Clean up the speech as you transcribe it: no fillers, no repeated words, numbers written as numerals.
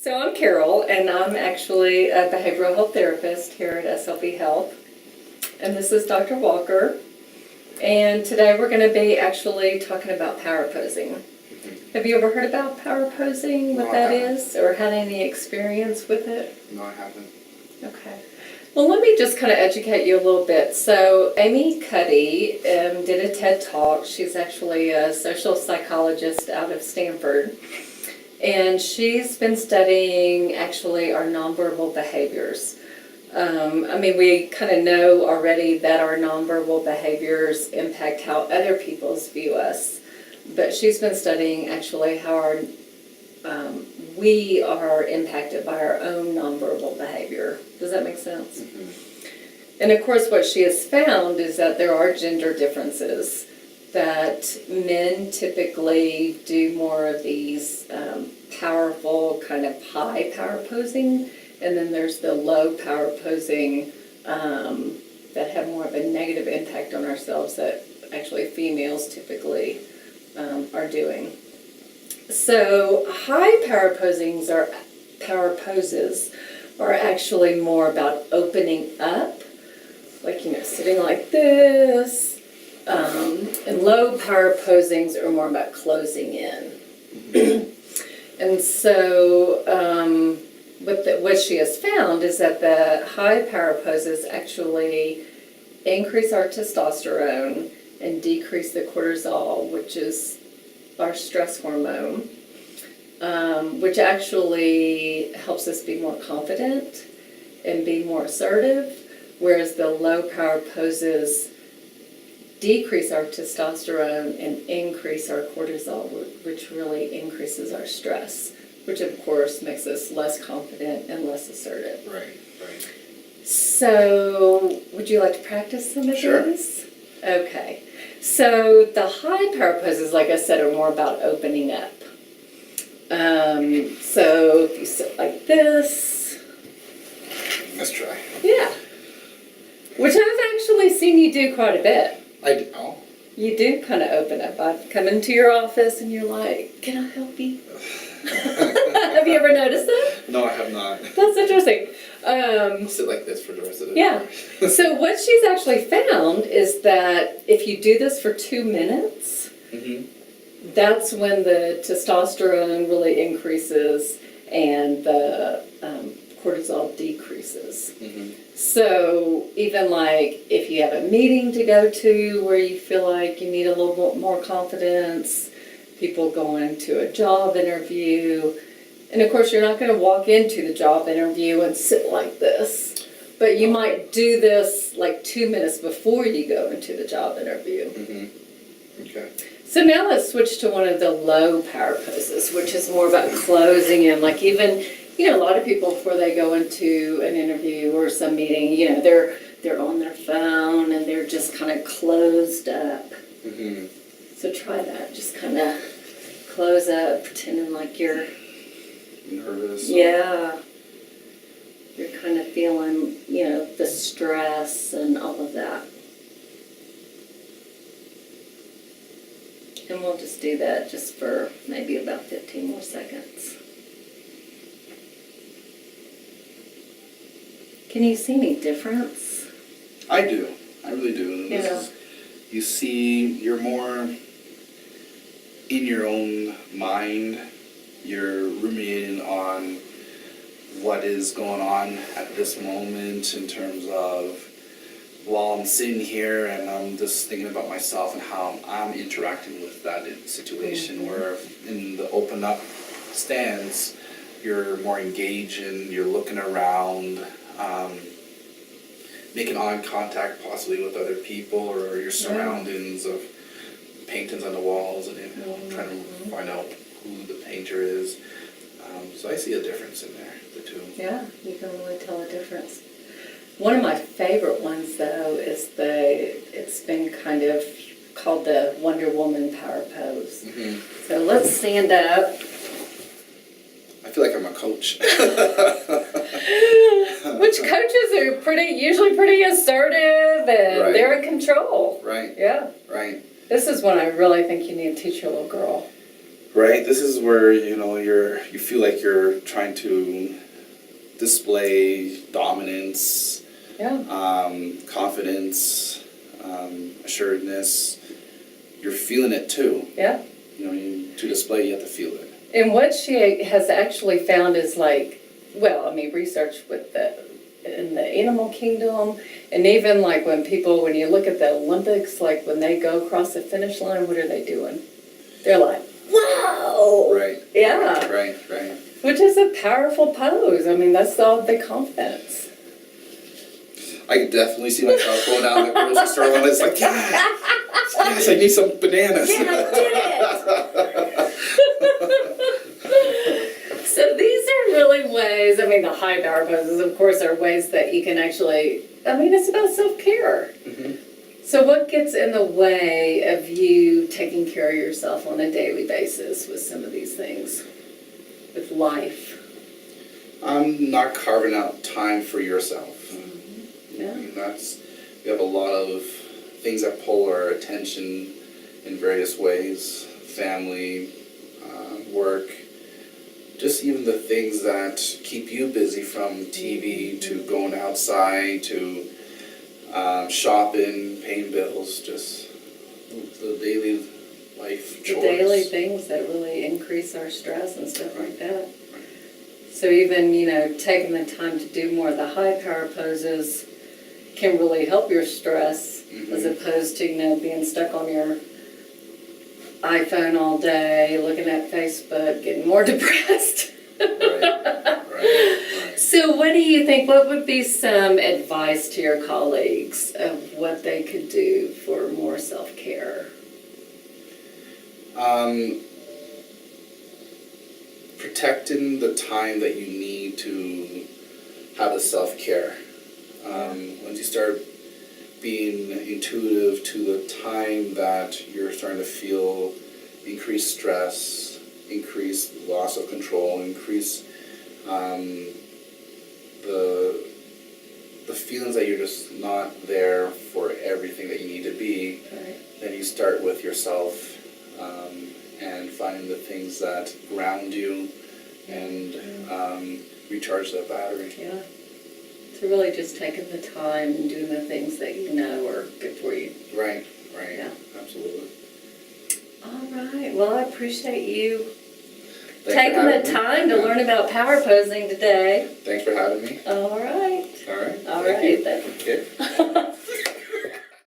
So I'm Carol, and I'm actually a behavioral health therapist here at SLP Health. And this is Dr. Walker. And today we're going to be actually talking about power posing. Have you ever heard about power posing, what that is, or had any experience with it? No, I haven't. Okay. Well, let me just kind of educate you a little bit. So Amy Cuddy did a TED Talk. She's actually a social psychologist out of Stanford. And she's been studying actually our nonverbal behaviors. We kind of know already that our nonverbal behaviors impact how other people view us. But she's been studying actually how we are impacted by our own nonverbal behavior. Does that make sense? Mm-hmm. And of course what she has found is that there are gender differences, that men typically do more of these powerful kind of high power posing, and then there's the low power posing that have more of a negative impact on ourselves that actually females typically are doing. So high power poses are actually more about opening up, like, sitting like this. And low power posings are more about closing in. And so what she has found is that the high power poses actually increase our testosterone and decrease the cortisol, which is our stress hormone, which actually helps us be more confident and be more assertive, whereas the low power poses decrease our testosterone and increase our cortisol, which really increases our stress, which of course makes us less confident and less assertive. Right. So, would you like to practice some of these? Okay. So the high power poses, like I said, are more about opening up. So if you sit like this. Let's try. Yeah. Which I've actually seen you do quite a bit. I do. Oh. You do kind of open up. I've come into your office and you're like, can I help you? Have you ever noticed that? No, I have not. That's interesting. I'll sit like this for the rest of the day. Yeah. So what she's actually found is that if you do this for 2 minutes, that's when the testosterone really increases and the cortisol decreases. So even like if you have a meeting to go to where you feel like you need a little bit more confidence, people going to a job interview, and of course you're not going to walk into the job interview and sit like this, but you might do this like 2 minutes before you go into the job interview. Okay. So now let's switch to one of the low power poses, which is more about closing in. Like even, a lot of people before they go into an interview or some meeting, they're on their phone and they're just kind of closed up. So try that. Just kind of close up, pretending like you're nervous. Yeah. You're kind of feeling, the stress and all of that. And we'll just do that just for maybe about 15 more seconds. Can you see any difference? I do. I really do. Yeah. You see, you're more in your own mind. You're ruminating on what is going on at this moment in terms of, while I'm sitting here and I'm just thinking about myself and how I'm interacting with that situation, where in the open up stance, you're more engaged and you're looking around, making eye contact possibly with other people or your surroundings of paintings on the walls and trying to find out who the painter is. So I see a difference in there, the two. Yeah, you can really tell a difference. One of my favorite ones, though, is it's been kind of called the Wonder Woman power pose. So let's stand up. I feel like I'm a coach. Which coaches are usually pretty assertive and they're in control. Right. Yeah. Right. This is one I really think you need to teach your little girl. Right? This is where, you feel like you're trying to display dominance, Yeah. confidence, assuredness. You're feeling it too. Yeah. To display, you have to feel it. And what she has actually found is research in the animal kingdom, and even like when you look at the Olympics, like when they go across the finish line, what are they doing? They're like, wow! Right. Yeah. Right. Which is a powerful pose. I mean, that's all the confidence. I could definitely see myself going down to the grocery store when it's like, yes, I need some bananas. Yeah, I did it! So these are really ways, the high power poses, of course, are ways that you can actually, it's about self-care. Mm-hmm. So what gets in the way of you taking care of yourself on a daily basis with some of these things, with life? Not carving out time for yourself. Yeah. We have a lot of things that pull our attention in various ways. Family, work, just even the things that keep you busy, from TV to going outside to shopping, paying bills, just the daily life chores. The daily things that really increase our stress and stuff like that. So even, taking the time to do more of the high power poses can really help your stress, as opposed to, being stuck on your iPhone all day, looking at Facebook, getting more depressed. Right. So what do you think, what would be some advice to your colleagues of what they could do for more self-care? Protecting the time that you need to have the self-care. Once you start being intuitive to the time that you're starting to feel increased stress, increased loss of control, increased the feelings that you're just not there for everything that you need to be, then you start with yourself and finding the things that ground you and recharge that battery. Yeah. So really just taking the time and doing the things that you know are good for you. Right. Yeah. Absolutely. All right. Well, I appreciate you Thanks taking the time to learn about power posing today. Thanks for having me. All right. All right. All Thank right. you. Okay.